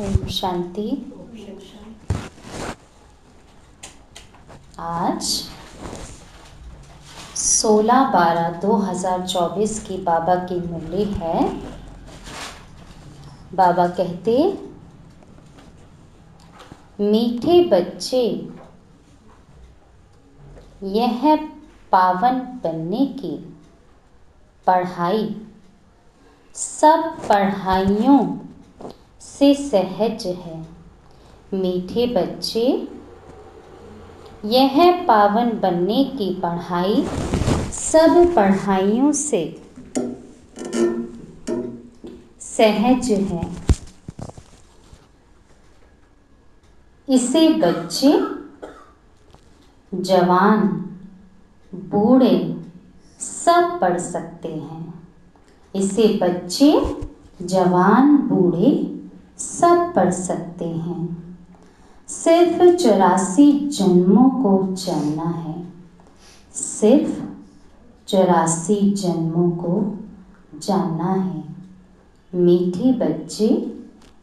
ओम शांति। आज 16/12/2024 की बाबा की मुरली है। बाबा कहते, मीठे बच्चे, यह पावन बनने की पढ़ाई सब पढ़ाइयों से सहज है। मीठे बच्चे, यह पावन बनने की पढ़ाई सब पढ़ाइयों से सहज है। इसे बच्चे, जवान, बूढ़े सब पढ़ सकते हैं। इसे बच्चे, जवान, बूढ़े सब पढ़ सकते हैं। सिर्फ 84 जन्मों को जानना है। सिर्फ 84 जन्मों को जानना है। मीठे बच्चे,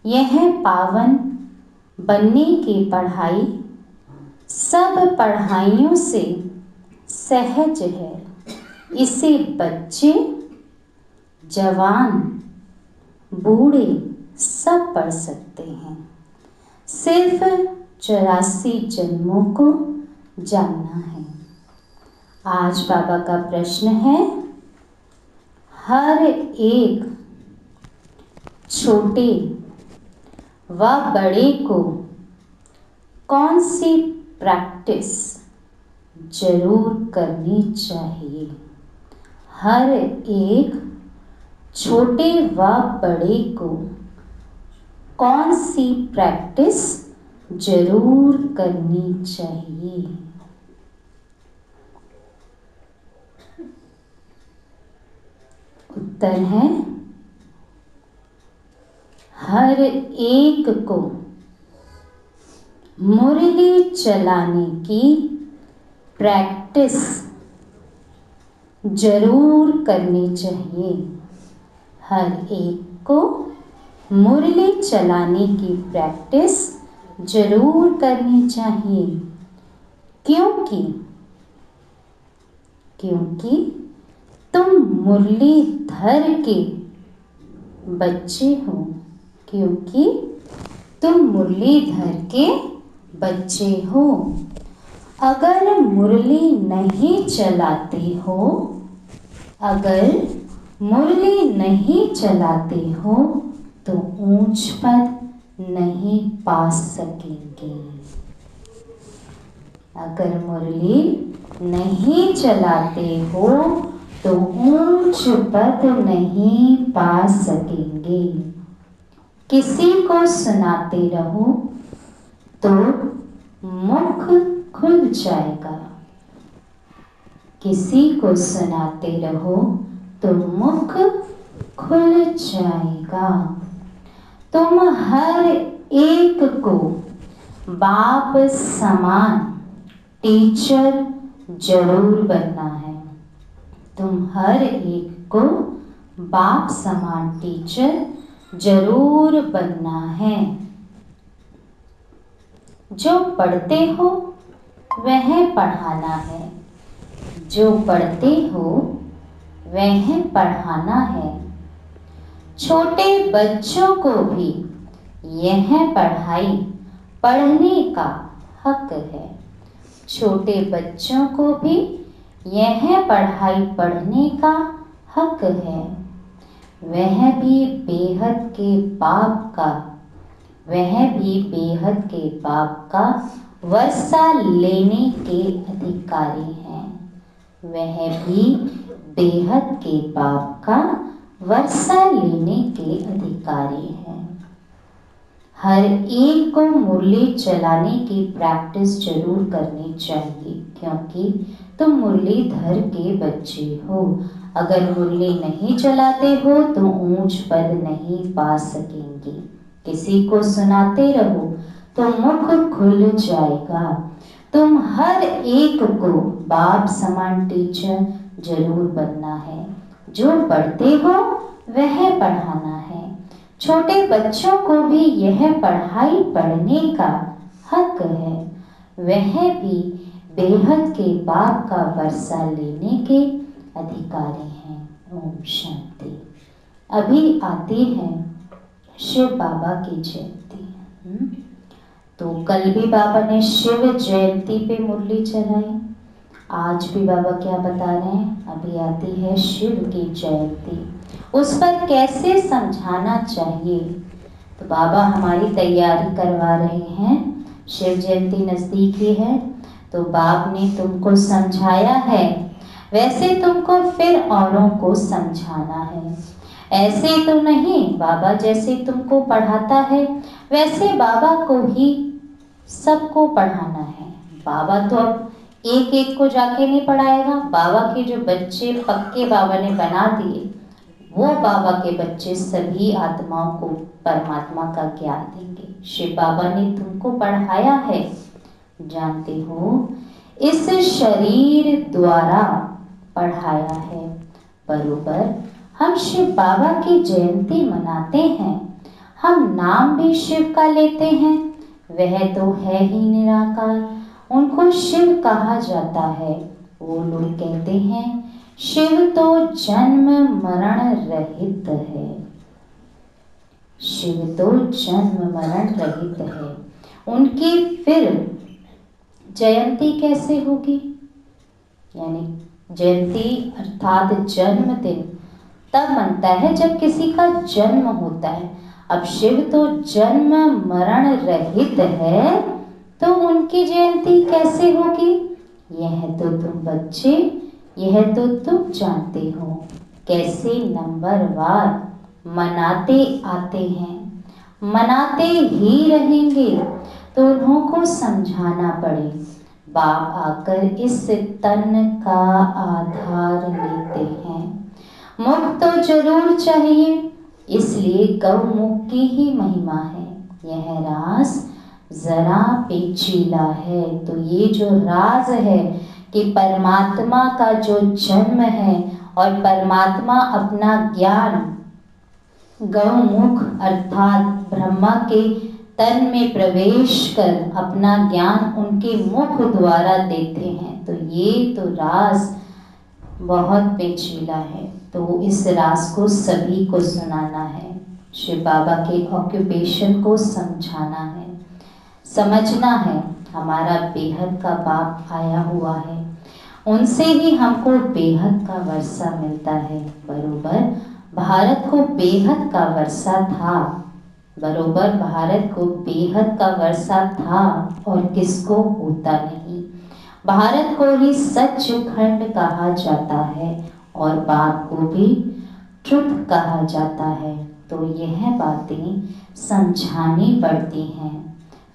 यह पावन बनने की पढ़ाई सब पढ़ाइयों से सहज है। इसे बच्चे, जवान, बूढ़े सब पढ़ सकते हैं। सिर्फ 84 जन्मों को जानना है। आज बाबा का प्रश्न है, हर एक छोटे व बड़े को कौन सी प्रैक्टिस जरूर करनी चाहिए? हर एक छोटे व बड़े को कौन सी प्रैक्टिस जरूर करनी चाहिए? उत्तर है, हर एक को मुरली चलाने की प्रैक्टिस जरूर करनी चाहिए। हर एक को मुरली चलाने की प्रैक्टिस जरूर करनी चाहिए। क्योंकि तुम मुरलीधर के बच्चे हो। क्योंकि तुम मुरलीधर के बच्चे हो। अगर मुरली नहीं चलाते हो, अगर मुरली नहीं चलाते हो तो ऊंच पद नहीं पा सकेंगे। अगर मुरली नहीं चलाते हो तो ऊंच पद नहीं पा सकेंगे। किसी को सुनाते रहो तो मुख खुल जाएगा। किसी को सुनाते रहो तो मुख खुल जाएगा। तुम हर एक को बाप समान टीचर जरूर बनना है। तुम हर एक को बाप समान टीचर जरूर बनना है। जो पढ़ते हो वह पढ़ाना है। जो पढ़ते हो वह पढ़ाना है। छोटे बच्चों को भी यह पढ़ाई पढ़ने का हक है। छोटे बच्चों को भी यह पढ़ाई पढ़ने का हक है। वह भी बेहद के बाप का वर्षा लेने के अधिकारी हैं। वह भी बेहद के बाप का वर्षा लेने के अधिकारी हैं। हर एक को मुरली चलाने की प्रैक्टिस जरूर करनी चाहिए। क्योंकि तुम मुरलीधर के बच्चे हो। अगर मुरली नहीं चलाते हो तो ऊंच पद नहीं पा सकेंगे। किसी को सुनाते रहो तो मुख खुल जाएगा। तुम हर एक को बाप समान टीचर जरूर बनना है। जो पढ़ते हो वह पढ़ाना है। छोटे बच्चों को भी यह पढ़ाई पढ़ने का हक है, वह भी बेहद के बाप का वर्षा लेने के अधिकारी हैं। ओम शांति। अभी आती है शिव बाबा की जयंती। तो कल भी बाबा ने शिव जयंती पे मुरली चलाई, आज भी बाबा क्या बता रहे हैं, अभी आती है शिव की जयंती, उस पर कैसे समझाना चाहिए। तो बाबा हमारी तैयारी करवा रहे हैं, शिव जयंती नजदीक ही है, तो बाप ने तुमको समझाया है, वैसे तुमको फिर औरों को समझाना है। ऐसे तो नहीं, बाबा जैसे तुमको पढ़ाता है वैसे बाबा को ही सबको पढ़ाना है। बाबा तो अब एक एक को जाके नहीं पढ़ाएगा, बाबा के जो बच्चे पक्के बाबा ने बना दिए, वो बाबा के बच्चे सभी आत्माओं को परमात्मा का ज्ञान देंगे। शिव बाबा ने तुमको पढ़ाया है, जानते हो, इस शरीर द्वारा पढ़ाया है। बरोबर हम शिव बाबा की जयंती मनाते हैं, हम नाम भी शिव का लेते हैं, वह तो है ही निराकार, उनको शिव कहा जाता है। वो लोग कहते हैं शिव तो जन्म मरण रहित है, शिव तो जन्म मरण रहित है, उनकी फिर जयंती कैसे होगी? यानी जयंती अर्थात जन्मदिन तब मनता है जब किसी का जन्म होता है। अब शिव तो जन्म मरण रहित है, तो उनकी जयंती कैसे होगी? यह तो तुम बच्चे, यह तो तुम जानते हो, कैसे नंबरवार मनाते आते हैं, मनाते ही रहेंगे। तो उन्हों को समझाना पड़े। बाप आकर इस तन का आधार लेते हैं, मुख तो जरूर चाहिए, इसलिए गौमुख की ही महिमा है। यह राज जरा पेचीदा है। तो ये जो राज है कि परमात्मा का जो जन्म है और परमात्मा अपना ज्ञान गौमुख अर्थात ब्रह्मा के तन में प्रवेश कर अपना ज्ञान उनके मुख द्वारा देते हैं। तो ये तो राज बहुत पेचीदा है, तो इस राज को सभी को सुनाना है, शिव बाबा के ऑक्यूपेशन को समझाना है, समझना है। हमारा बेहद का बाप आया हुआ है, उनसे ही हमको बेहद का वर्षा मिलता है। बरोबर भारत को बेहद का वर्षा था, बरोबर भारत को बेहद का वर्षा था, और किसको होता नहीं। भारत को ही सचखंड कहा जाता है और बाप को भी ट्रुथ कहा जाता है। तो यह बातें समझानी पड़ती हैं।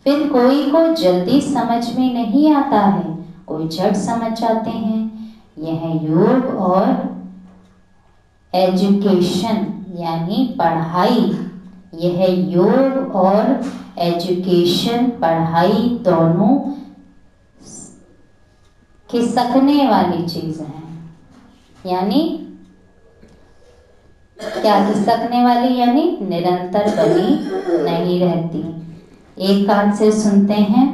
फिर कोई को जल्दी समझ में नहीं आता है, कोई झट समझ जाते हैं। यह योग और एजुकेशन यानी पढ़ाई, यह योग और एजुकेशन पढ़ाई दोनों खिसकने वाली चीज है। यानी क्या खिसकने वाली? यानी निरंतर बनी नहीं रहती। एक कान से सुनते हैं,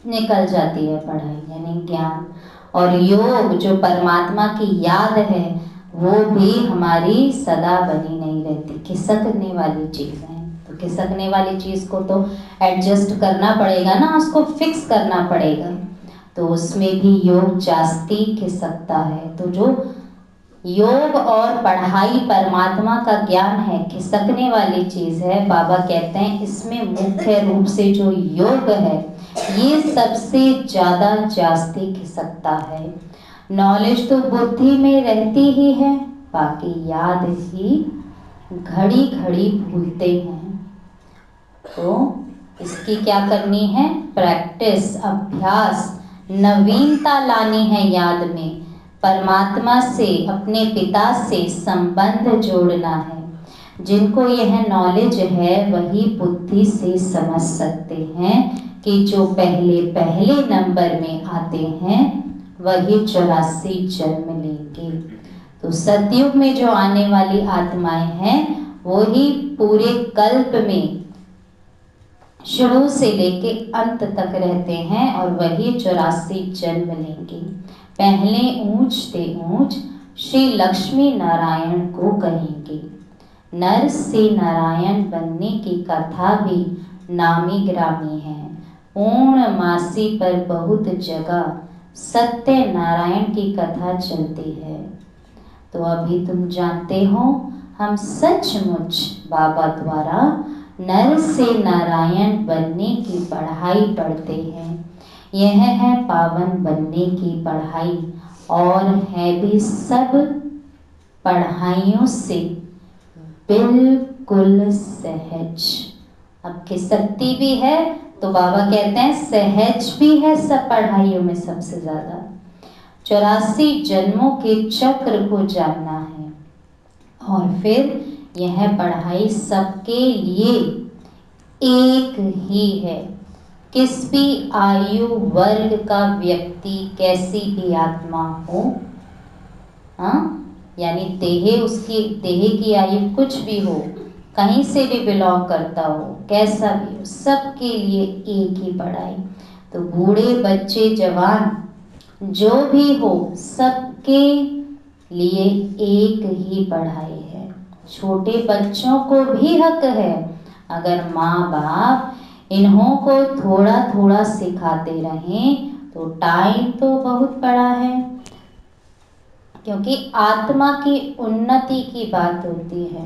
निकल जाती है पढ़ाई यानी ज्ञान, और योग जो परमात्मा की याद है वो भी हमारी सदा बनी नहीं रहती, खिसकने वाली चीज है। तो खिसकने वाली चीज को तो एडजस्ट करना पड़ेगा ना, उसको फिक्स करना पड़ेगा। तो उसमें भी योग जास्ती खिसकता है। तो जो योग और पढ़ाई परमात्मा का ज्ञान है, खिसकने वाली चीज है। बाबा कहते हैं इसमें मुख्य रूप से जो योग है ये सबसे ज्यादा जास्ती खिसकता है। नॉलेज तो बुद्धि में रहती ही है, बाकी याद ही घड़ी घड़ी भूलते हैं। तो इसकी क्या करनी है? प्रैक्टिस, अभ्यास, नवीनता लानी है याद में। परमात्मा से, अपने पिता से संबंध जोड़ना है। जिनको यह नॉलेज है वही बुद्धि से समझ सकते हैं कि जो पहले पहले नंबर में आते हैं वही 84 जन्म लेंगे। तो सतयुग में जो आने वाली आत्माएं हैं वही पूरे कल्प में शुरू से लेके अंत तक रहते हैं और वही 84 जन्म लेंगे। पहले ऊंच ते ऊंच श्री लक्ष्मी नारायण को कहेंगे। नर से नारायण बनने की कथा भी नामी ग्रामी है। पूर्णमासी पर बहुत जगह सत्य नारायण की कथा चलती है। तो अभी तुम जानते हो हम सचमुच बाबा द्वारा नर से नारायण बनने की पढ़ाई पढ़ते हैं। यह है पावन बनने की पढ़ाई और है भी सब पढ़ाइयों से बिल्कुल सहज। अब खिसकती भी है तो बाबा कहते हैं सहज भी है सब पढ़ाइयों में सबसे ज्यादा। 84 जन्मों के चक्र को जानना है और फिर यह पढ़ाई सबके लिए एक ही है। किस भी आयु वर्ग का व्यक्ति, कैसी भी आत्मा हो, हाँ, यानी देह, उसकी देह की आयु कुछ भी हो, कहीं से भी बिलोंग करता हो, कैसा भी हो, सबके लिए एक ही पढ़ाई। तो बूढ़े बच्चे जवान जो भी हो सबके लिए एक ही पढ़ाई है। छोटे बच्चों को भी हक है, अगर माँ बाप इन्हों को थोड़ा थोड़ा सिखाते रहें तो टाइम तो बहुत बड़ा है, क्योंकि आत्मा की उन्नति की बात होती है।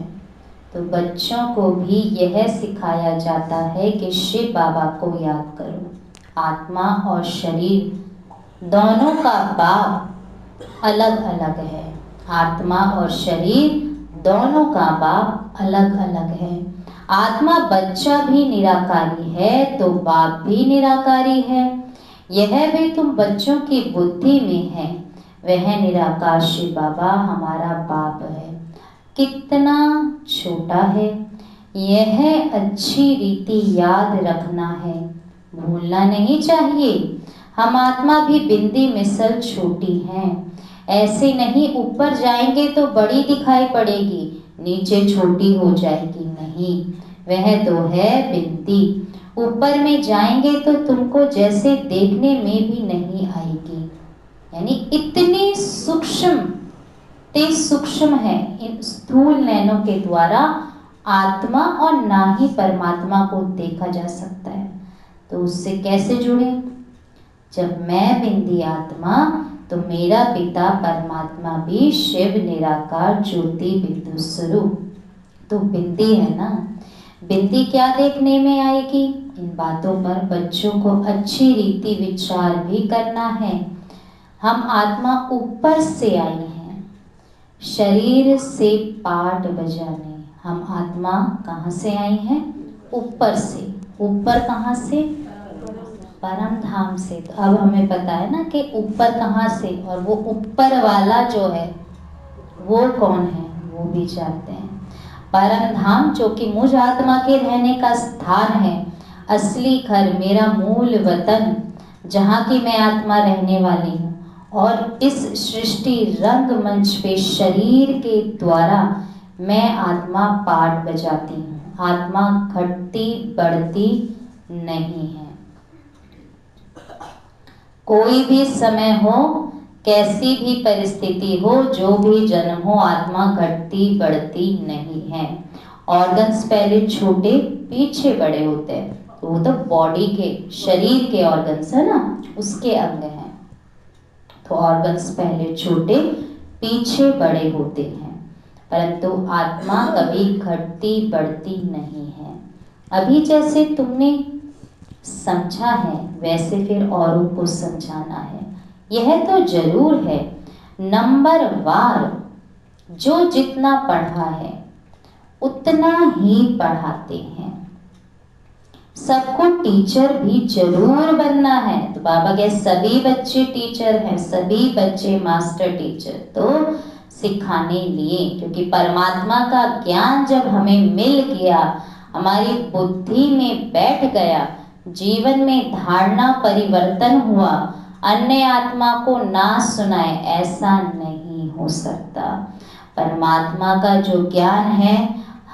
तो बच्चों को भी यह सिखाया जाता है कि शिव बाबा को याद करो। आत्मा और शरीर दोनों का बाप अलग अलग है। आत्मा और शरीर दोनों का बाप अलग अलग है। आत्मा बच्चा भी निराकारी है तो बाप भी निराकारी है। यह भी तुम बच्चों की बुद्धि में है। वह निराकार शिव बाबा हमारा बाप है। कितना छोटा है, यह अच्छी रीति याद रखना है, भूलना नहीं चाहिए। हम आत्मा भी बिंदी मिसल छोटी हैं। ऐसे नहीं ऊपर जाएंगे तो बड़ी दिखाई पड़ेगी, नीचे छोटी हो जाएगी, नहीं, वह तो है बिंदी। ऊपर में जाएंगे तो तुमको जैसे देखने में भी नहीं आएगी। यानी इतनी सूक्ष्म है इन स्थूल नैनों के द्वारा आत्मा, और ना ही परमात्मा को देखा जा सकता है। तो उससे कैसे जुड़े? जब मैं बिंदी आत्मा तो मेरा पिता परमात्मा भी शिव निराकार ज्योति बिंदु स्वरूप। तो बिंदी है ना, बिंदी क्या देखने में आएगी? इन बातों पर बच्चों को अच्छी रीति विचार भी करना है। हम आत्मा ऊपर से आई हैं, शरीर से पाठ बजाने। हम आत्मा कहाँ से आई हैं? ऊपर से। ऊपर कहाँ से? परम धाम से। तो अब हमें पता है ना कि ऊपर कहाँ से, और वो ऊपर वाला जो है वो कौन है, वो भी जानते हैं। परम धाम जो कि मुझ आत्मा के रहने का स्थान है, असली घर, मेरा मूल वतन, जहाँ की मैं आत्मा रहने वाली हूँ। और इस सृष्टि रंगमंच पे शरीर के द्वारा मैं आत्मा पाठ बजाती हूँ। आत्मा घटती बढ़ती नहीं है। कोई भी समय हो, कैसी भी परिस्थिति हो, जो भी जन्म हो, आत्मा घटती बढ़ती नहीं है। ऑर्गन्स पहले छोटे पीछे बड़े होते हैं, तो वो तो बॉडी के, शरीर के ऑर्गन्स है ना, उसके अंग हैं। तो ऑर्गन्स पहले छोटे पीछे बड़े होते हैं, परंतु आत्मा कभी घटती बढ़ती नहीं है। अभी जैसे तुमने समझा है वैसे फिर औरों को समझाना है। यह तो जरूर है, नंबर वार जो जितना पढ़ा है उतना ही पढ़ाते हैं। सबको टीचर भी जरूर बनना है। तो बाबा के सभी बच्चे टीचर हैं, सभी बच्चे मास्टर टीचर तो सिखाने लिए, क्योंकि परमात्मा का ज्ञान जब हमें मिल गया, हमारी बुद्धि में बैठ गया, जीवन में धारणा परिवर्तन हुआ, अन्य आत्मा को ना सुनाए ऐसा नहीं हो सकता। परमात्मा का जो ज्ञान है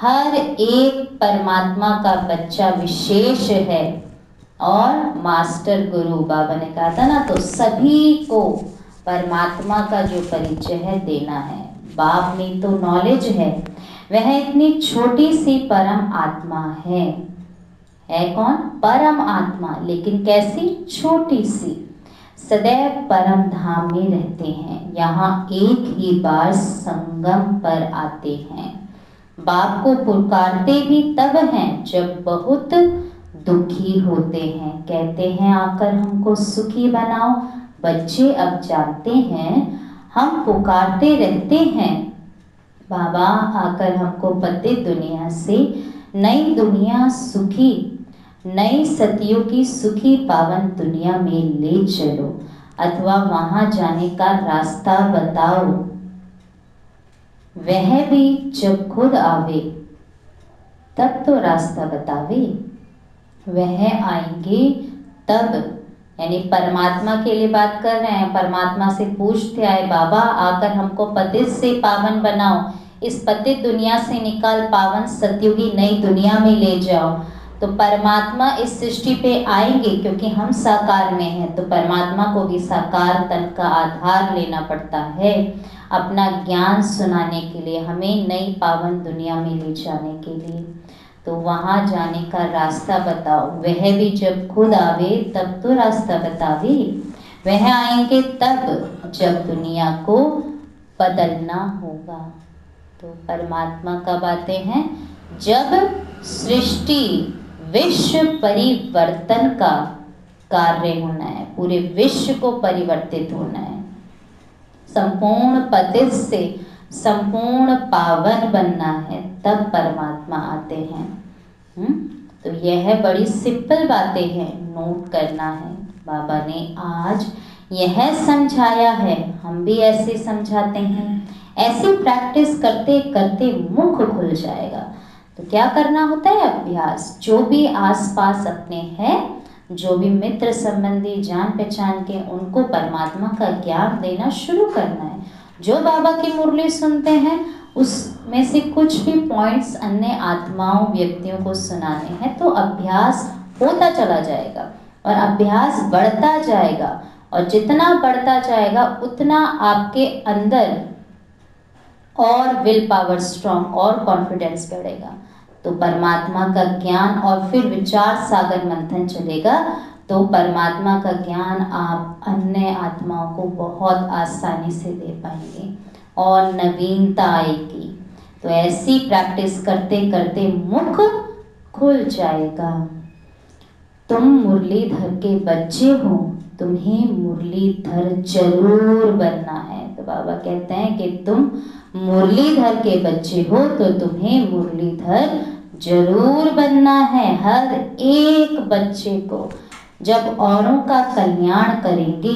हर एक परमात्मा का बच्चा विशेष है और मास्टर गुरु बाबा ने कहा था ना, तो सभी को परमात्मा का जो परिचय है देना है। बाप में तो नॉलेज है, वह इतनी छोटी सी परम आत्मा है कौन? परम आत्मा, लेकिन कैसी? छोटी सी। सदैव परम धाम में रहते हैं, यहाँ एक ही बार संगम पर आते हैं। बाप को पुकारते भी तब हैं जब बहुत दुखी होते हैं, कहते हैं आकर हमको सुखी बनाओ। बच्चे अब जानते हैं हम पुकारते रहते हैं, बाबा आकर हमको पतित दुनिया से नई दुनिया सुखी, नई सतियों की सुखी पावन दुनिया में ले चलो, अथवा वहां जाने का रास्ता बताओ। वह भी जब खुद आवे तब तो रास्ता बतावे, वह आएंगे तब। यानी परमात्मा के लिए बात कर रहे हैं, परमात्मा से पूछते आए बाबा आकर हमको पतित से पावन बनाओ, इस पतित दुनिया से निकाल पावन सतयुगी नई दुनिया में ले जाओ। तो परमात्मा इस सृष्टि पे आएंगे क्योंकि हम साकार में हैं, तो परमात्मा को भी साकार तन का आधार लेना पड़ता है अपना ज्ञान सुनाने के लिए, हमें नई पावन दुनिया में ले जाने के लिए। तो वहाँ जाने का रास्ता बताओ, वह भी जब खुद आवे तब तो रास्ता बतावे। वह आएंगे तब जब दुनिया को बदलना होगा। तो परमात्मा कब आते हैं? जब सृष्टि विश्व परिवर्तन का कार्य होना है, पूरे विश्व को परिवर्तित होना है, संपूर्ण पतित से संपूर्ण पावन बनना है, तब परमात्मा आते हैं। तो यह बड़ी सिंपल बातें हैं, नोट करना है। बाबा ने आज यह समझाया है, हम भी ऐसे समझाते हैं। ऐसी प्रैक्टिस करते करते मुख खुल जाएगा। तो क्या करना होता है? अभ्यास। जो भी आसपास अपने हैं, जो भी मित्र संबंधी जान पहचान के, उनको परमात्मा का ज्ञान देना शुरू करना है। जो बाबा की मुरली सुनते हैं उसमें से कुछ भी पॉइंट्स अन्य आत्माओं व्यक्तियों को सुनाने हैं, तो अभ्यास होता चला जाएगा और अभ्यास बढ़ता जाएगा, और जितना बढ़ता जाएगा उतना आपके अंदर और विल पावर स्ट्रॉन्ग और कॉन्फिडेंस बढ़ेगा। तो परमात्मा का ज्ञान, और फिर विचार सागर मंथन चलेगा, तो परमात्मा का ज्ञान आप अन्य आत्माओं को बहुत आसानी से दे पाएंगे और नवीनता आएगी। तो ऐसी प्रैक्टिस करते करते मुख खुल जाएगा। तुम मुरलीधर के बच्चे हो, तुम्हें मुरलीधर जरूर बनना है। तो बाबा कहते हैं कि तुम मुरलीधर के बच्चे हो तो तुम्हें मुरलीधर जरूर बनना है। हर एक बच्चे को जब औरों का कल्याण करेंगे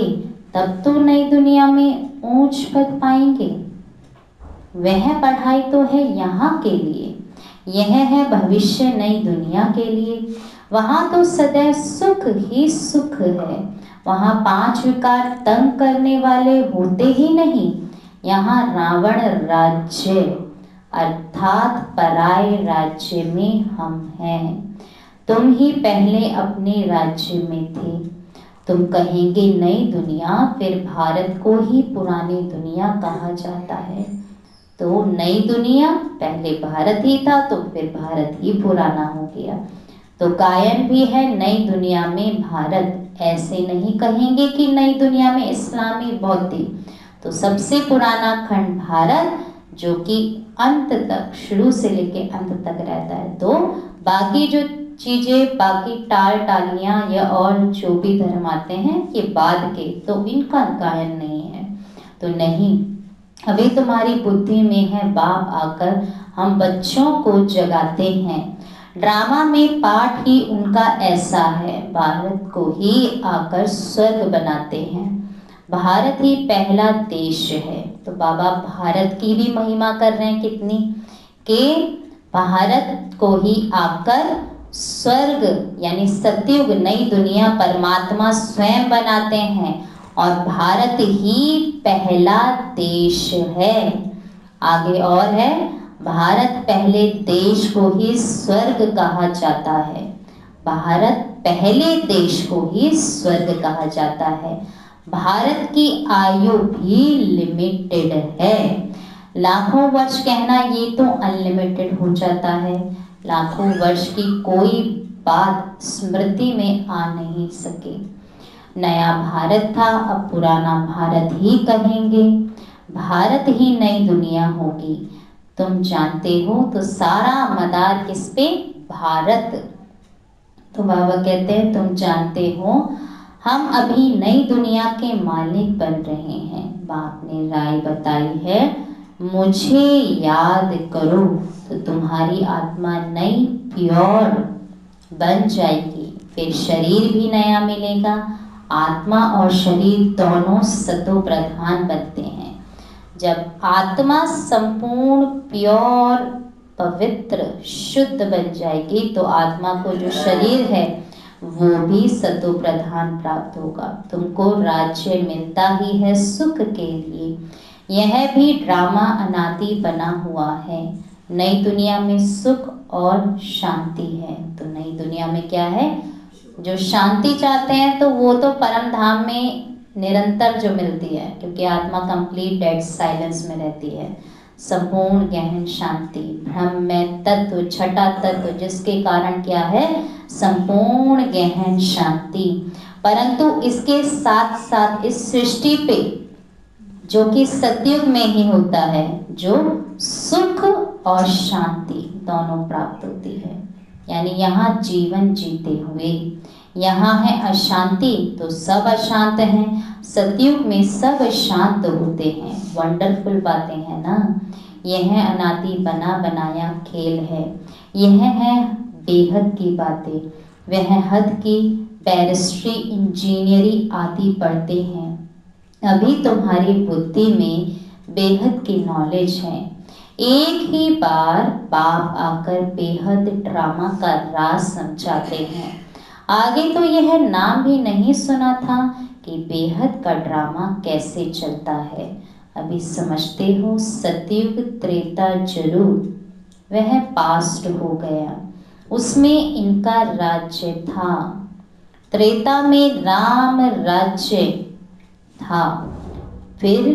तब तो नई दुनिया में ऊंच पद पाएंगे। वह पढ़ाई तो है यहाँ के लिए, यह है भविष्य नई दुनिया के लिए। वहाँ तो सदैव सुख ही सुख है, वहाँ 5 विकार तंग करने वाले होते ही नहीं। यहाँ रावण राज्य अर्थात पराये राज्य में हम हैं। तुम ही पहले अपने राज्य में थे। तुम कहेंगे नई दुनिया, फिर भारत को ही पुरानी दुनिया कहा जाता है। तो नई दुनिया, पहले भारत ही था तो फिर भारत ही पुराना हो गया। तो गायन भी है नई दुनिया में भारत, ऐसे नहीं कहेंगे कि नई दुनिया में इस्लामी बौद्धि। तो सबसे पुराना खंड भारत, जो कि अंत तक, शुरू से लेके अंत तक रहता है। तो बाकी जो चीजें, बाकी टाल टालियां या और जो भी धर्म आते हैं ये बाद के, तो इनका गायन नहीं है। तो नहीं, अभी तुम्हारी बुद्धि में है, बाप आकर हम बच्चों को जगाते हैं। ड्रामा में पाठ ही उनका ऐसा है, भारत को ही आकर स्वर्ग बनाते हैं। भारत ही पहला देश है। तो बाबा भारत की भी महिमा कर रहे हैं कितनी, कि भारत को ही आकर स्वर्ग यानी सतयुग नई दुनिया परमात्मा स्वयं बनाते हैं, और भारत ही पहला देश है। आगे और है, भारत पहले देश को ही स्वर्ग कहा जाता है। भारत पहले देश को ही स्वर्ग कहा जाता है। भारत की आयु भी लिमिटेड है। लाखों वर्ष कहना ये तो अनलिमिटेड हो जाता है। लाखों वर्ष की कोई बात स्मृति में आ नहीं सके। नया भारत था, अब पुराना भारत ही कहेंगे। भारत ही नई दुनिया होगी। तुम जानते हो तो सारा मदार किस पे? भारत। तो बाबा कहते हैं तुम जानते हो हम अभी नई दुनिया के मालिक बन रहे हैं। बाप ने राय बताई है, मुझे याद करो तो तुम्हारी आत्मा नई प्योर बन जाएगी। फिर शरीर भी नया मिलेगा। आत्मा और शरीर दोनों सतो प्रधान बनते हैं। जब आत्मा संपूर्ण प्योर पवित्र शुद्ध बन जाएगी तो आत्मा को जो शरीर है वो भी सतो प्रधान प्राप्त होगा। तुमको राज्य मिलता ही है सुख के लिए। यह भी ड्रामा अनादि बना हुआ है। नई दुनिया में सुख और शांति है। तो नई दुनिया में क्या है? जो शांति चाहते हैं तो वो तो परम धाम में निरंतर जो मिलती है, क्योंकि आत्मा कंप्लीट डेड साइलेंस में रहती है। संपूर्ण गहन शांति, ब्रह्म में तत्व, छठा तत्व, जिसके कारण क्या है? संपूर्ण गहन शांति। परंतु इसके साथ साथ इस सृष्टि पे जो कि सतयुग में ही होता है, जो सुख और शांति दोनों प्राप्त होती है। यानी यहाँ जीवन जीते हुए यहाँ है अशांति तो सब अशांत हैं। सतयुग में सब शांत होते हैं। वंडरफुल बातें हैं ना। यह अनादि बना बनाया खेल है। यह है बेहद की बातें। वह हद की बैरिस्ट्री, इंजीनियरिंग आदि पढ़ते हैं। अभी तुम्हारी बुद्धि में बेहद की नॉलेज है। एक ही बार बाप आकर बेहद ड्रामा का राज समझाते हैं। आगे तो यह नाम भी नहीं सुना था कि बेहद का ड्रामा कैसे चलता है। अभी समझते हो। सतयुग त्रेता जरूर, वह पास्ट हो गया, उसमें इनका राज्य था। त्रेता में राम राज्य था। फिर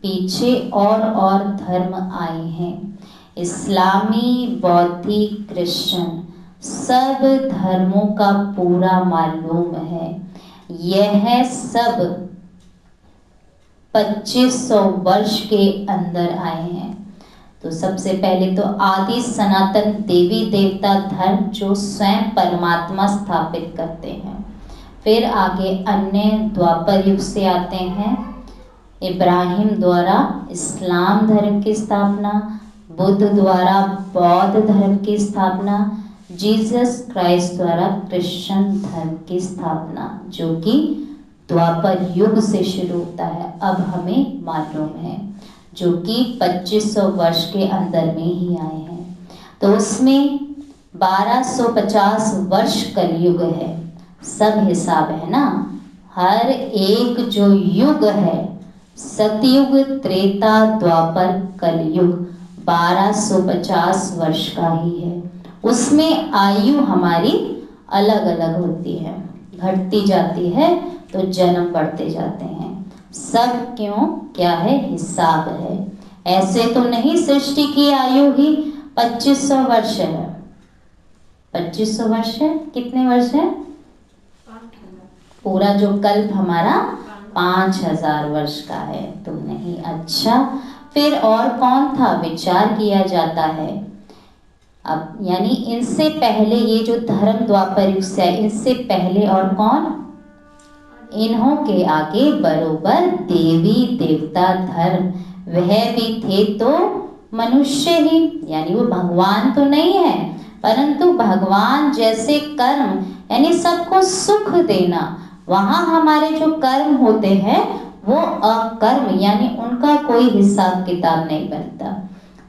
पीछे और धर्म आए हैं। इस्लामी, बौद्धिक, क्रिश्चियन, सब धर्मों का पूरा मालूम है। यह सब 2500 वर्ष के अंदर आए हैं। तो सबसे पहले तो आदि सनातन देवी देवता धर्म जो स्वयं परमात्मा स्थापित करते हैं। फिर आगे अन्य द्वापर युग से आते हैं। इब्राहिम द्वारा इस्लाम धर्म की स्थापना, बुद्ध द्वारा बौद्ध धर्म की स्थापना, जीसस क्राइस्ट द्वारा क्रिश्चियन धर्म की स्थापना, जो कि द्वापर युग से शुरू होता है। अब हमें मालूम है, जो कि 2500 वर्ष के अंदर में ही आए हैं। तो उसमें 1250 वर्ष कलयुग है। सब हिसाब है ना। हर एक जो युग है, सतयुग, त्रेता, द्वापर, कलयुग, 1250 वर्ष का ही है। उसमें आयु हमारी अलग अलग होती है, घटती जाती है तो जन्म बढ़ते जाते हैं। सब क्यों? क्या है? हिसाब है। ऐसे तो नहीं सृष्टि की आयु ही 2500 वर्ष है। 2500 वर्ष है। कितने वर्ष है? पूरा जो कल्प हमारा 5000 वर्ष का है। तो नहीं। अच्छा, फिर और कौन था? विचार किया जाता है। अब यानी इनसे पहले ये जो धर्म द्वापर युग से है, इनसे पहले और कौन? इन्हों के आगे बरोबर देवी देवता धर्म, वह भी थे तो मनुष्य ही। यानी वो भगवान तो नहीं है, परंतु भगवान जैसे कर्म, यानी सबको सुख देना, वहाँ हमारे जो कर्म होते हैं वो अकर्म, यानी उनका कोई हिसाब किताब नहीं बनता।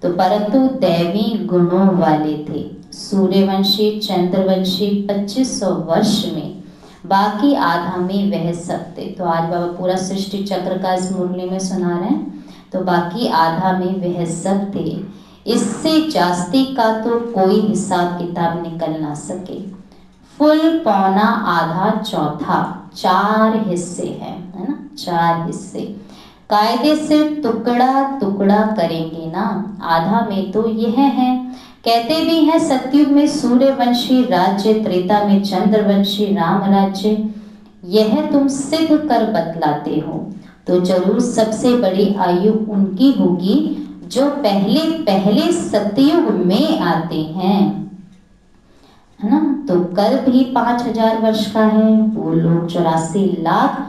तो परंतु दैवी गुणों वाले थे। सूर्यवंशी, चंद्रवंशी 2500 वर्ष में, बाकी आधा में वह सब थे। तो आज बाबा पूरा सृष्टि चक्र का इस मुरली में सुना रहे हैं। तो बाकी आधा में वह सब थे। इससे जास्ती का तो कोई हिसाब किताब निकल ना सके। फुल, पौना, आधा, चौथा, 4 हिस्से हैं, है ना, 4 हिस्से। कायदे से टुकड़ा टुकड़ा करेंगे ना, आधा में तो यह है। कहते भी हैं सतयुग में सूर्यवंशी राज्य, त्रेता में चंद्रवंशी राम राज्य। यह तुम सिद्ध कर बतलाते हो तो जरूर सबसे बड़ी आयु उनकी होगी जो पहले पहले सतयुग में आते हैं, है ना। तो कल्प ही 5000 वर्ष का है, वो लोग 84 लाख।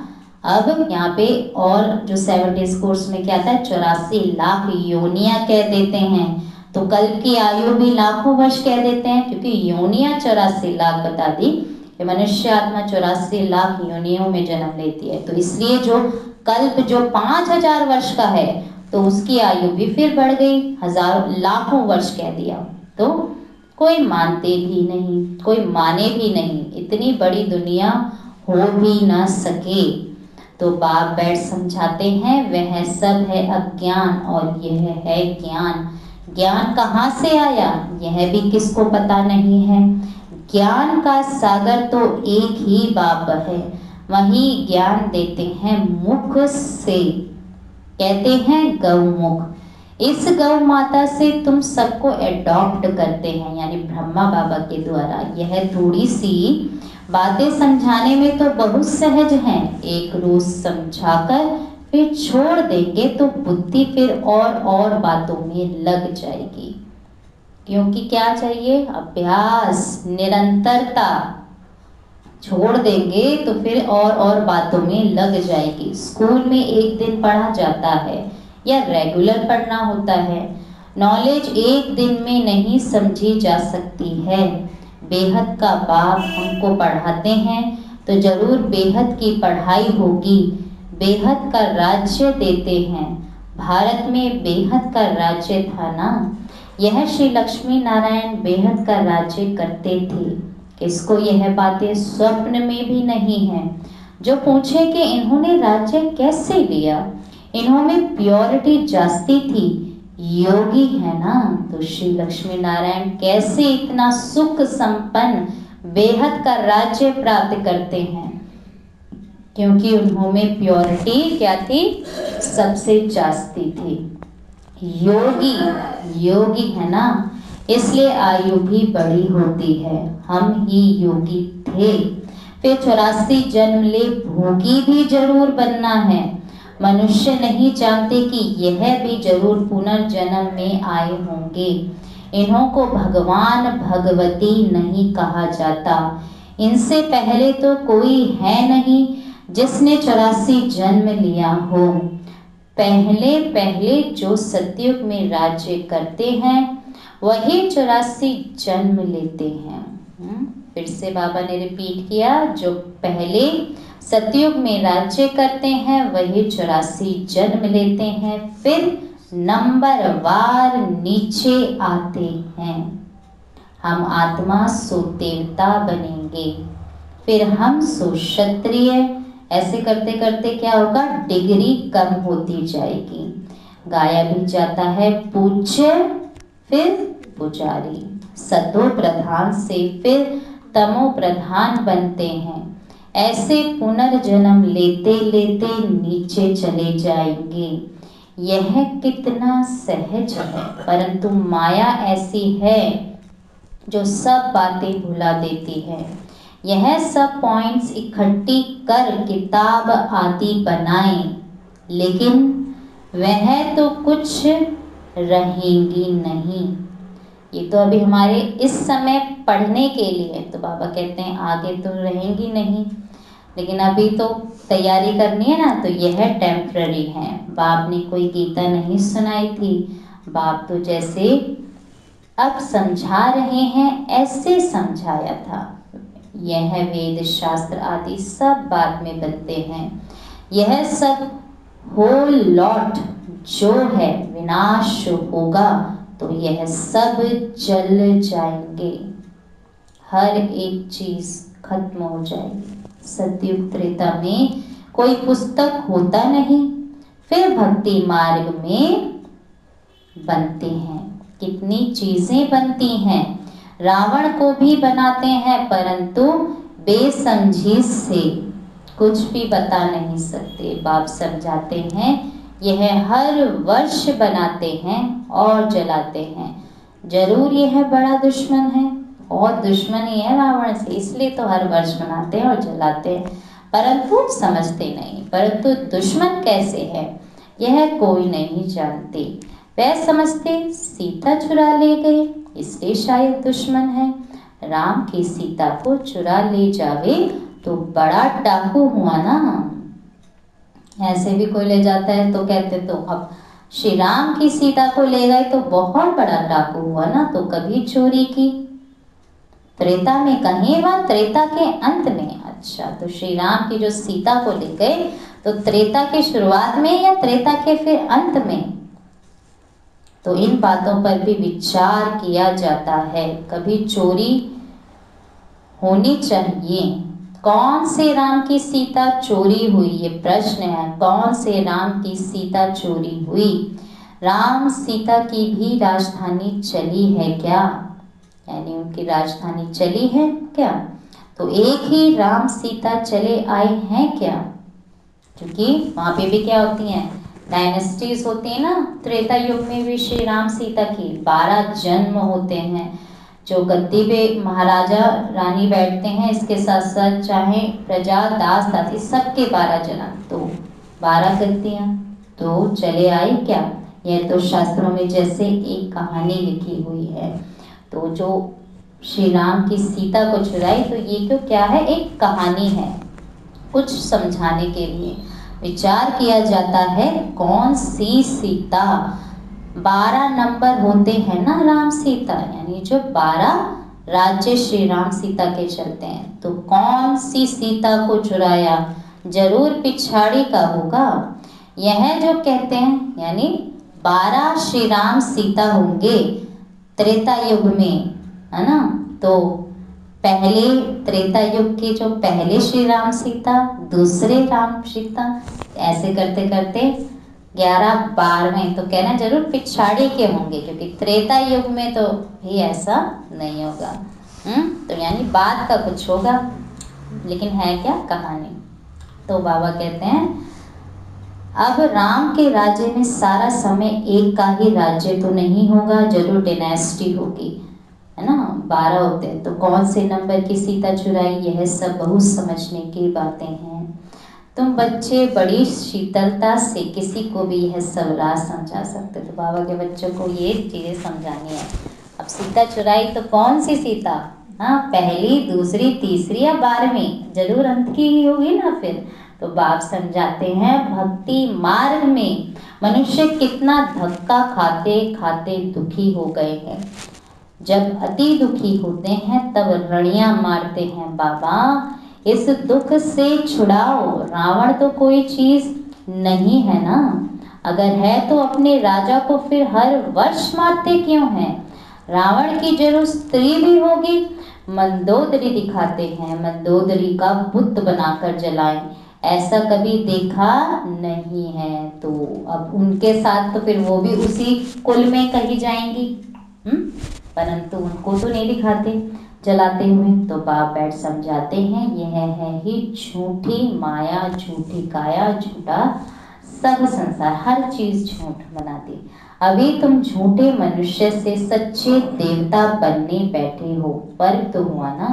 अब यहाँ पे और जो 7 डेज कोर्स में क्या था, 84 लाख योनियां कह देते हैं। तो कल्प की आयु भी लाखों वर्ष कह देते हैं, क्योंकि योनियां 84 लाख बता दी कि मनुष्य आत्मा 84 लाख योनियों में जन्म लेती है। तो इसलिए जो कल्प जो 5000 वर्ष का है तो उसकी आयु भी फिर बढ़ गई, हजारों लाखों वर्ष कह दिया। तो कोई मानते भी नहीं, कोई माने भी नहीं, इतनी बड़ी दुनिया हो भी ना सके। तो बाप बैठ समझाते हैं वह सब है अज्ञान और यह है ज्ञान। ज्ञान कहाँ से आया यह भी किसको पता नहीं है। ज्ञान का सागर तो एक ही बाप है, वही ज्ञान देते हैं मुख से, कहते हैं गौमुख। इस गौ माता से तुम सबको एडॉप्ट करते हैं, यानी ब्रह्मा बाबा के द्वारा। यह थोड़ी सी बातें समझाने में तो बहुत सहज हैं, एक रोज समझाकर फिर छोड़ देंगे तो बुद्धि फिर और बातों में लग जाएगी। क्योंकि क्या चाहिए, अभ्यास, निरंतरता। छोड़ देंगे तो फिर और बातों में लग जाएगी। स्कूल में एक दिन पढ़ा जाता है या रेगुलर पढ़ना होता है। नॉलेज एक दिन में नहीं समझी जा सकती है। बेहद का बाप हमको पढ़ाते हैं तो जरूर बेहद की पढ़ाई होगी। बेहद का राज्य देते हैं, भारत में बेहद का राज्य था ना। यह श्री लक्ष्मी नारायण बेहद का राज्य करते थे। किसको यह बातें स्वप्न में भी नहीं है। जो पूछे कि इन्होंने राज्य कैसे लिया, इन्होंने प्योरिटी जास्ती थी, योगी है ना, तो श्री लक्ष्मी नारायण कैसे इतना सुख संपन्न बेहद का राज्य प्राप्त करते हैं, क्योंकि उन्होंने प्योरिटी क्या थी, सबसे जास्ती थी। योगी है ना, इसलिए आयु भी बड़ी होती है। हम ही योगी थे, फिर 84 जन्म ले भोगी भी जरूर बनना है। मनुष्य नहीं जानते कि यह भी जरूर पुनर्जन्म में आए होंगे। इन्हों को भगवान भगवती नहीं कहा जाता। इनसे पहले तो कोई है नहीं जिसने 84 जन्म लिया हो। पहले पहले जो सतयुग में राज्य करते हैं वही 84 जन्म लेते हैं। फिर से बाबा ने रिपीट किया, जो पहले सतयुग में राज्य करते हैं वही 84 जन्म लेते हैं, फिर नंबर वार नीचे आते हैं। हम आत्मा सो देवता बनेंगे, फिर हम सो क्षत्रिय। ऐसे करते करते क्या होगा, डिग्री कम होती जाएगी। गाया भी जाता है पूज्य फिर पुजारी, सतो प्रधान से फिर तमो प्रधान बनते हैं। ऐसे पुनर्जन्म लेते लेते नीचे चले जाएंगे। यह कितना सहज है, परंतु माया ऐसी है जो सब बातें भुला देती है। यह सब पॉइंट्स इकट्ठी कर किताब आदि बनाएं, लेकिन वह तो कुछ रहेंगी नहीं। ये तो अभी हमारे इस समय पढ़ने के लिए, तो बाबा कहते हैं आगे तो रहेंगी नहीं, लेकिन अभी तो तैयारी करनी है ना, तो यह टेम्पररी है। बाप ने कोई गीता नहीं सुनाई थी, बाप तो जैसे अब समझा रहे हैं ऐसे समझाया था। यह वेद शास्त्र आदि सब बाद में बनते हैं। यह सब होल लॉट जो है विनाश होगा, तो यह सब जल जाएंगे, हर एक चीज खत्म हो जाएगी। सतयुग त्रेता में कोई पुस्तक होता नहीं, फिर भक्ति मार्ग में बनते हैं कितनी चीजें बनती हैं। रावण को भी बनाते हैं परंतु बेसमझी से कुछ भी बता नहीं सकते। बाप समझाते हैं यह हर वर्ष बनाते हैं और जलाते हैं। जरूर यह बड़ा दुश्मन है और दुश्मनी है रावण से, इसलिए तो हर वर्ष बनाते हैं और जलाते हैं, परंतु समझते नहीं। परंतु दुश्मन कैसे है यह कोई नहीं जानते। वह समझते सीता चुरा ले गए इसलिए शायद दुश्मन है। राम की सीता को चुरा ले जावे तो बड़ा डाकू हुआ ना। ऐसे भी कोई ले जाता है तो कहते तो अब श्री राम की सीता को ले गए तो बहुत बड़ा डाकू हुआ ना, तो कभी चोरी की। त्रेता में कहीं व त्रेता के अंत में। अच्छा, तो श्री राम की जो सीता को ले गए तो त्रेता की शुरुआत में या त्रेता के फिर अंत में, तो इन बातों पर भी विचार किया जाता है। कभी चोरी होनी चाहिए। कौन से राम की सीता चोरी हुई, ये प्रश्न है। कौन से राम की सीता चोरी हुई? राम सीता की भी राजधानी चली है क्या, यानी उनकी राजधानी चली है क्या? तो एक ही राम सीता चले आए हैं क्या? क्योंकि वहां पे भी क्या होती हैं, डायनेस्टीज होती है ना। त्रेता युग में भी श्री राम सीता की 12 जन्म होते हैं। जो गद्दी पे महाराजा रानी बैठते हैं, इसके साथ साथ चाहे प्रजा दास दासी सबके 12 जन्म, तो 12 गद्दियां तो चले आई क्या? यह तो शास्त्रों में जैसे एक कहानी लिखी हुई है। तो जो श्री राम की सीता को चुराई, तो ये क्यों क्या है, एक कहानी है, कुछ समझाने के लिए विचार किया जाता है। कौन सी सीता, 12 नंबर होते हैं ना राम सीता, यानी जो 12 राज्य श्री राम सीता के चलते हैं, तो कौन सी सीता को चुराया? जरूर पिछाड़ी का होगा। यह जो कहते हैं यानी 12 श्री राम सीता होंगे त्रेता युग में, है ना। तो पहले त्रेता युग के जो पहले श्री राम सीता, दूसरे राम सीता, ऐसे करते करते 11 12वें, तो कहना जरूर पिछाड़ी के होंगे, क्योंकि त्रेता युग में तो भी ऐसा नहीं होगा। तो यानी बात का कुछ होगा, लेकिन है क्या, कहानी। तो बाबा कहते हैं अब राम के राज्य में सारा समय एक का ही राज्य तो नहीं होगा, जरूर डिनेस्टी होगी, है ना। 12 होते हैं, तो कौन से नंबर की सीता चुराई, यह सब बहुत समझने की बातें हैं। तुम बच्चे बड़ी शीतलता से किसी को भी यह सब राज समझा सकते। तो बाबा के बच्चों को ये चीजें समझानी है। अब सीता चुराई तो कौन सी सीता, हाँ, पहली, दूसरी, तीसरी या 12वीं, जरूर अंत की ही होगी ना फिर। तो बाप समझाते हैं भक्ति मार्ग में मनुष्य कितना धक्का खाते खाते दुखी हो गए हैं। जब अति दुखी होते हैं तब रणियां मारते हैं, बाबा इस दुख से छुड़ाओ। रावण तो कोई चीज नहीं है ना, अगर है तो अपने राजा को फिर हर वर्ष मारते क्यों हैं? रावण की जरूर स्त्री भी होगी, मंदोदरी दिखाते हैं, मंदोदरी का बुत बनाकर जलाएं, ऐसा कभी देखा नहीं है। तो अब उनके साथ तो फिर वो भी उसी कुल में कही जाएंगी, परंतु उनको तो नहीं दिखाते जलाते हुए। तो बाप बैठ समझाते हैं यह है ही झूठी माया, झूठी काया, झूठा सब संसार, हर चीज झूठ बनाती। अभी तुम झूठे मनुष्य से सच्चे देवता बनने बैठे हो, पर तो हुआ ना।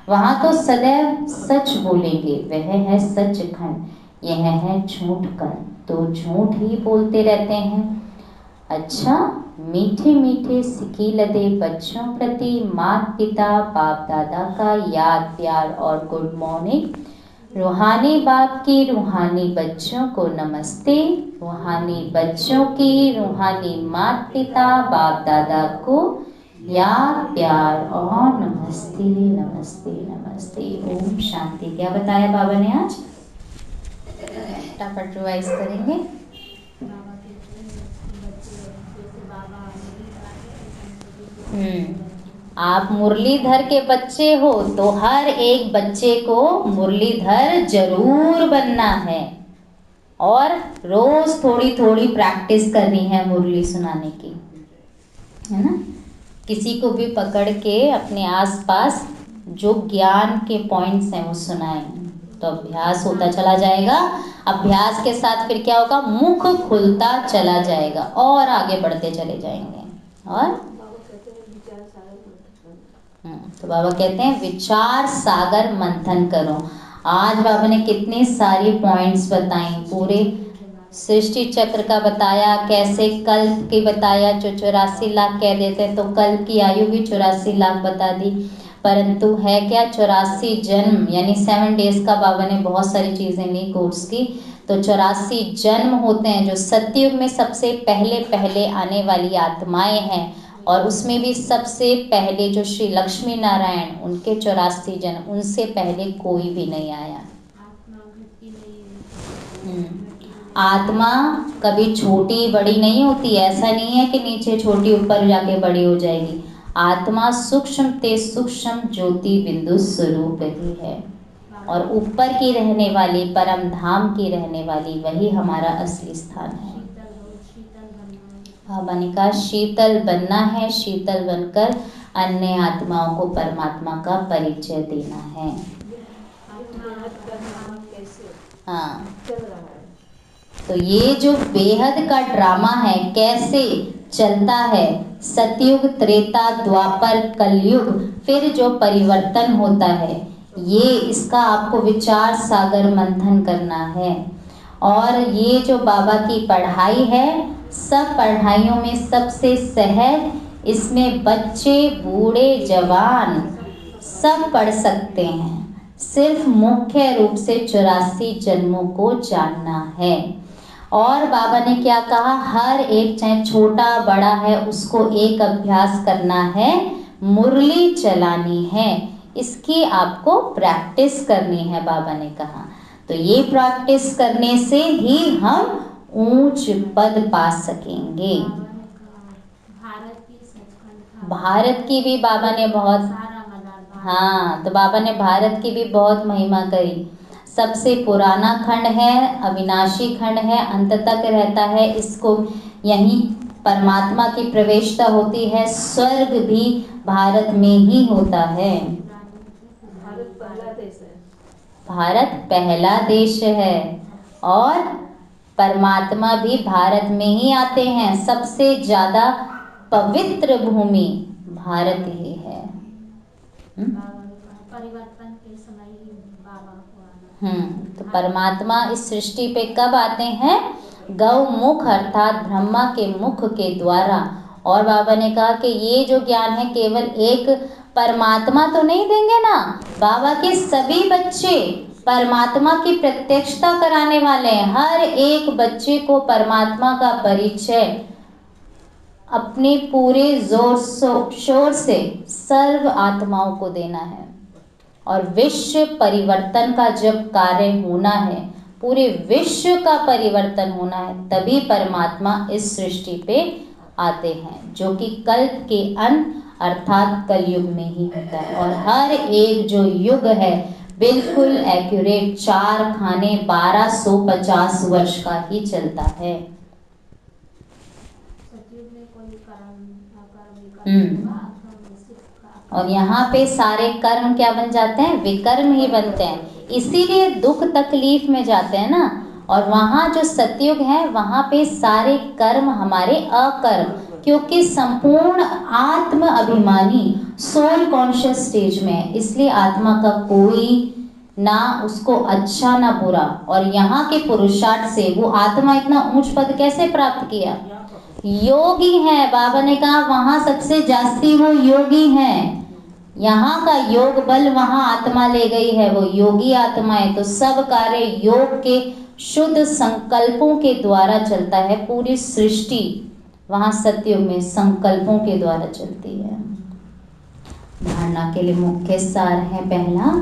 वहां तो सदैव सच बोलेंगे, वह है सचखंड, यह है झूठ खंड, तो झूठ ही बोलते रहते हैं। अच्छा, मीठे मीठे सिकी लदे बच्चों प्रति माता पिता बाप दादा का याद प्यार और गुड मॉर्निंग। रूहानी बाप की रूहानी बच्चों को नमस्ते, रूहानी बच्चों की रूहानी माता पिता बाप दादा को याद प्यार और नमस्ते नमस्ते नमस्ते। ओम शांति। क्या बताया बाबा ने आज, फटाफट रिवाइज करेंगे। आप मुरलीधर के बच्चे हो तो हर एक बच्चे को मुरलीधर जरूर बनना है, और रोज थोड़ी थोड़ी प्रैक्टिस करनी है मुरली सुनाने की। है ना। किसी को भी पकड़ के अपने आसपास जो ज्ञान के पॉइंट्स हैं वो सुनाएं, तो अभ्यास होता चला जाएगा। अभ्यास के साथ फिर क्या होगा, मुख खुलता चला जाएगा और आगे बढ़ते चले जाएंगे। और तो बाबा कहते हैं विचार सागर मंथन करो। आज बाबा ने कितनी सारी पॉइंट्स बताई, पूरे सृष्टि चक्र का बताया, कैसे कल्प की बताया, जो 84 लाख कह देते हैं तो कल्प की आयु भी 84 लाख बता दी, परंतु है क्या 84 जन्म, यानी 7 डेज का बाबा ने बहुत सारी चीज़ें ली कोर्स की। तो 84 जन्म होते हैं जो सतयुग में सबसे पहले पहले आने वाली आत्माएं हैं, और उसमें भी सबसे पहले जो श्री लक्ष्मी नारायण उनके 84 जन्म, उनसे पहले कोई भी नहीं आया। आत्मा कभी छोटी बड़ी नहीं होती, ऐसा नहीं है कि नीचे छोटी ऊपर जाके बड़ी हो जाएगी। आत्मा सूक्ष्म ते सूक्ष्म ज्योति बिंदु स्वरूप ही है, और ऊपर की रहने वाली परम धाम की रहने वाली वही हमारा असली स्थान है। बाबा ने कहा शीतल बनना है, शीतल बनकर अन्य आत्माओं को परमात्मा का परिचय देना है। हाँ, तो ये जो बेहद का ड्रामा है कैसे चलता है, सतयुग त्रेता द्वापर कलयुग, फिर जो परिवर्तन होता है, ये इसका आपको विचार सागर मंथन करना है। और ये जो बाबा की पढ़ाई है, सब पढ़ाइयों में सबसे सहज, इसमें बच्चे बूढ़े जवान सब पढ़ सकते हैं। सिर्फ मुख्य रूप से 84 जन्मों को जानना है। और बाबा ने क्या कहा, हर एक चाहे छोटा बड़ा है उसको एक अभ्यास करना है, मुरली चलानी है, इसकी आपको प्रैक्टिस करनी है बाबा ने कहा। तो ये प्रैक्टिस करने से ही हम ऊंच पद पा सकेंगे। भारत की भी बाबा ने बहुत, हाँ, तो बाबा ने भारत की भी बहुत महिमा करी। सबसे पुराना खंड है, अविनाशी खंड है, अंत तक रहता है, इसको यहीं परमात्मा की प्रवेशता होती है, स्वर्ग भी भारत में ही होता है। भारत पहला देश है और परमात्मा भी भारत में ही आते हैं। सबसे ज़्यादा पवित्र भूमि भारत ही है। परिवर्तन के समय ही बाबा तो परमात्मा इस सृष्टि पे कब आते हैं, गौमुख अर्थात ब्रह्मा के मुख के द्वारा। और बाबा ने कहा कि ये जो ज्ञान है केवल एक परमात्मा तो नहीं देंगे ना, बाबा के सभी बच्चे परमात्मा की प्रत्यक्षता कराने वाले हैं। हर एक बच्चे को परमात्मा का परिचय अपने पूरे जोर शोर से सर्व आत्माओं को देना है। और विश्व परिवर्तन का जब कार्य होना है, पूरे विश्व का परिवर्तन होना है, तभी परमात्मा इस सृष्टि पे आते हैं, जो कि कल्प के अंत अर्थात कलयुग में ही होता है। और हर एक जो युग है बिल्कुल एक्यूरेट 4 खाने 1250 वर्ष का ही चलता है। और यहाँ पे सारे कर्म क्या बन जाते हैं, विकर्म ही बनते हैं, इसीलिए दुख तकलीफ में जाते हैं ना। और वहाँ जो सतयुग है वहाँ पे सारे कर्म हमारे अकर्म, क्योंकि संपूर्ण आत्म अभिमानी सोल कॉन्शियस स्टेज में है, इसलिए आत्मा का कोई ना उसको अच्छा ना बुरा। और यहाँ के पुरुषार्थ से वो आत्मा इतना ऊंच पद कैसे प्राप्त किया, योगी है। बाबा ने कहा वहाँ सबसे जास्ती वो योगी हैं, यहाँ का योग बल वहाँ आत्मा ले गई है, वो योगी आत्मा है। तो सब कार्य योग के शुद्ध संकल्पों के द्वारा चलता है। पूरी सृष्टि वहाँ सतयुग में संकल्पों के द्वारा चलती है। धारणा के लिए मुख्य सार है, पहला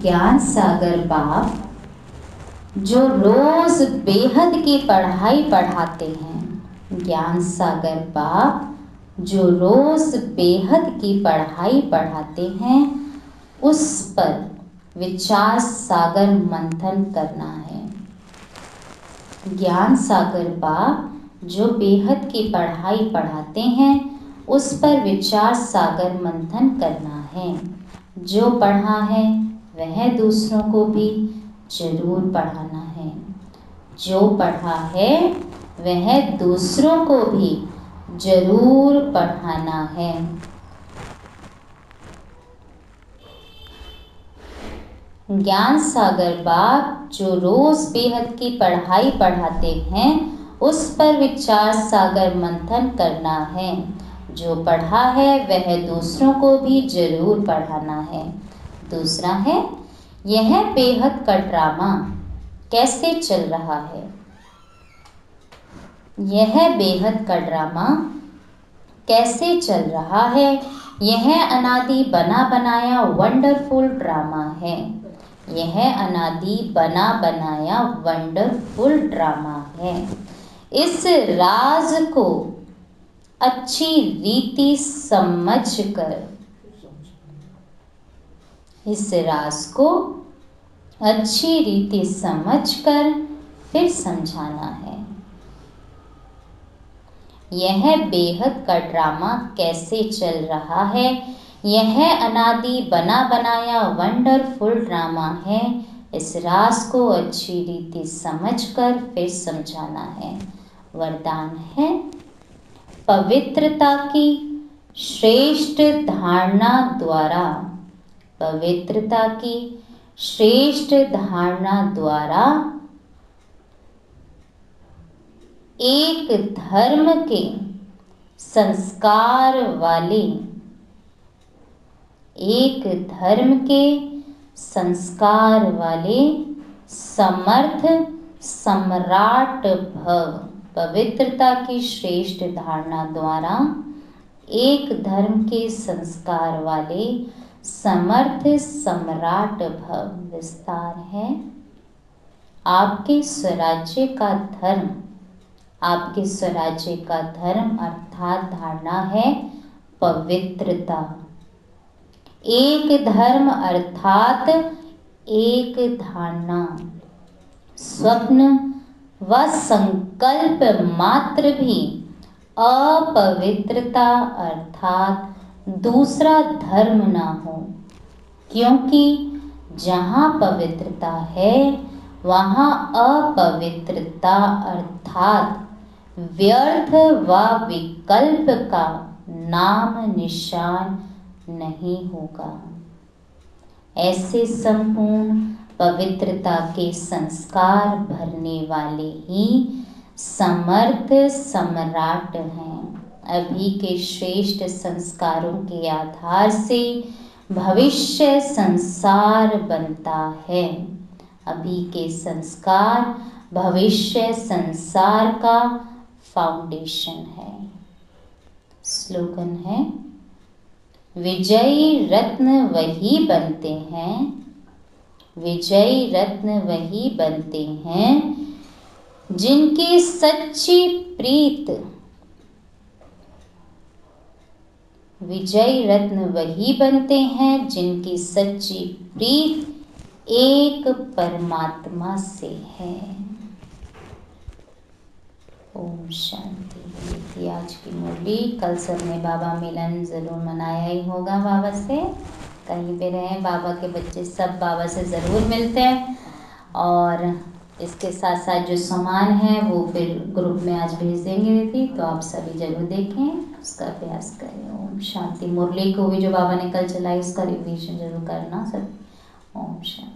ज्ञान सागर बाप जो रोज बेहद की पढ़ाई पढ़ाते हैं। ज्ञान सागर बाप जो रोज बेहद की पढ़ाई पढ़ाते हैं, उस पर विचार सागर मंथन करना है। ज्ञान सागर बाप जो बेहद की पढ़ाई पढ़ाते हैं, उस पर विचार सागर मंथन करना है। जो पढ़ा है वह दूसरों को भी जरूर पढ़ाना है। जो पढ़ा है वह दूसरों को भी जरूर पढ़ाना है। ज्ञान सागर बाप जो रोज बेहद की पढ़ाई पढ़ाते हैं, उस पर विचार सागर मंथन करना है। जो पढ़ा है वह दूसरों को भी जरूर पढ़ाना है। दूसरा है, यह बेहद का ड्रामा कैसे चल रहा है। यह बेहद का ड्रामा कैसे चल रहा है। यह अनादि बना बनाया वंडरफुल ड्रामा है। यह अनादि बना बनाया वंडरफुल ड्रामा है। इस राज को अच्छी रीति समझकर, इस राज को अच्छी रीति समझकर फिर समझाना है। यह बेहद का ड्रामा कैसे चल रहा है। यह अनादि बना बनाया वंडरफुल ड्रामा है। इस राज को अच्छी रीति समझकर फिर समझाना है। वरदान है, पवित्रता की श्रेष्ठ धारणा द्वारा, पवित्रता की श्रेष्ठ धारणा द्वारा एक धर्म के संस्कार वाले, एक धर्म के संस्कार वाले समर्थ सम्राट भव। पवित्रता की श्रेष्ठ धारणा द्वारा एक धर्म के संस्कार वाले समर्थ सम्राट भव। विस्तार है, आपके स्वराज्य का धर्म, आपके स्वराज्य का धर्म अर्थात धारणा है पवित्रता। एक धर्म अर्थात एक धारणा, स्वप्न व संकल्प मात्र भी अपवित्रता अर्थात दूसरा धर्म ना हो, क्योंकि जहाँ पवित्रता है वहाँ अपवित्रता अर्थात व्यर्थ व विकल्प का नाम निशान नहीं होगा। ऐसे संपूर्ण पवित्रता के संस्कार भरने वाले ही समर्थ सम्राट हैं। अभी के श्रेष्ठ संस्कारों के आधार से भविष्य संसार बनता है। अभी के संस्कार भविष्य संसार का फाउंडेशन है। स्लोगन है, विजयी रत्न वही बनते हैं, विजयी रत्न वही बनते हैं जिनकी सच्ची प्रीत, विजयी रत्न वही बनते हैं जिनकी सच्ची प्रीत एक परमात्मा से है। ओम शांति। ये थी आज की मुरली। कल सबने बाबा मिलन ज़रूर मनाया ही होगा बाबा से। कहीं पे रहें, बाबा के बच्चे सब बाबा से ज़रूर मिलते हैं। और इसके साथ साथ जो सामान है वो फिर ग्रुप में आज भेज देंगे दीदी, तो आप सभी जरूर देखें, उसका अभ्यास करें। ओम शांति। मुरली को भी जो बाबा ने कल चलाई उसका रिवीजन जरूर करना सब। ओम शांति।